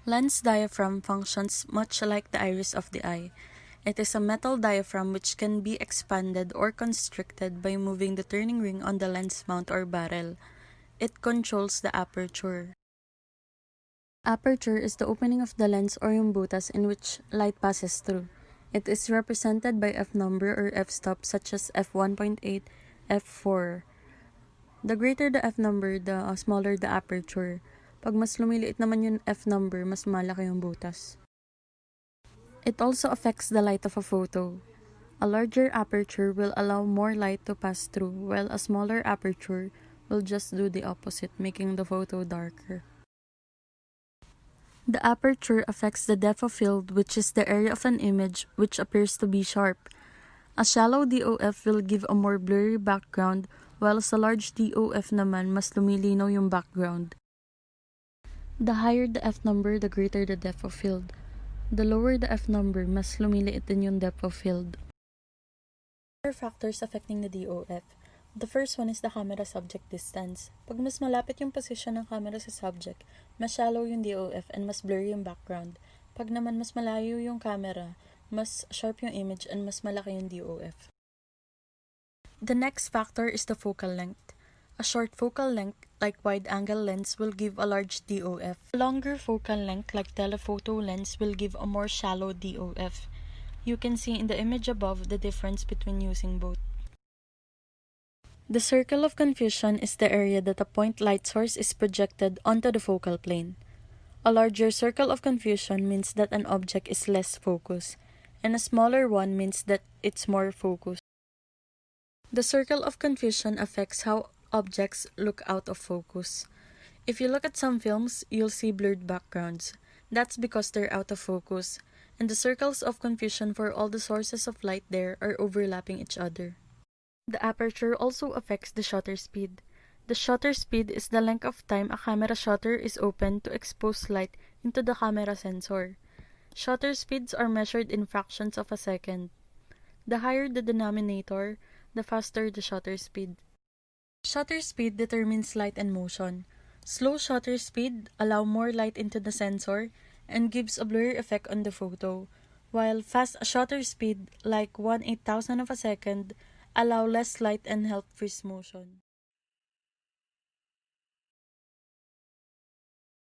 Lens diaphragm functions much like the iris of the eye. It is a metal diaphragm which can be expanded or constricted by moving the turning ring on the lens mount or barrel. It controls the aperture. Aperture is the opening of the lens or yung butas in which light passes through. It is represented by f number or f-stop such as f1.8, f4. The greater the f number, the smaller the aperture. Pag mas lumiliit naman yung f number, mas malaki yung butas. It also affects the light of a photo. A larger aperture will allow more light to pass through, while a smaller aperture will just do the opposite, making the photo darker. The aperture affects the depth of field, which is the area of an image which appears to be sharp. A shallow DOF will give a more blurry background, while a large DOF naman mas lumilinaw yung background. The higher the f number, the greater the depth of field. The lower the f number, mas lumiliit din yung depth of field. There are factors affecting the DOF. The first one is the camera subject distance. Pag mas malapit yung position ng camera sa subject, mas shallow yung DOF and mas blurry yung background. Pag naman mas malayo yung camera, mas sharp yung image and mas malaki yung DOF. The next factor is the focal length. A short focal length, like wide-angle lens, will give a large DOF. A longer focal length, like telephoto lens, will give a more shallow DOF. You can see in the image above the difference between using both. The circle of confusion is the area that a point light source is projected onto the focal plane. A larger circle of confusion means that an object is less focused, and a smaller one means that it's more focused. The circle of confusion affects how objects look out of focus. If you look at some films, you'll see blurred backgrounds. That's because they're out of focus, and the circles of confusion for all the sources of light there are overlapping each other. The aperture also affects the shutter speed. The shutter speed is the length of time a camera shutter is open to expose light into the camera sensor. Shutter speeds are measured in fractions of a second. The higher the denominator, the faster the shutter speed. Shutter speed determines light and motion. Slow shutter speed allows more light into the sensor and gives a blurry effect on the photo, while fast shutter speed, like 1/8000 of a second, allow less light and help freeze motion.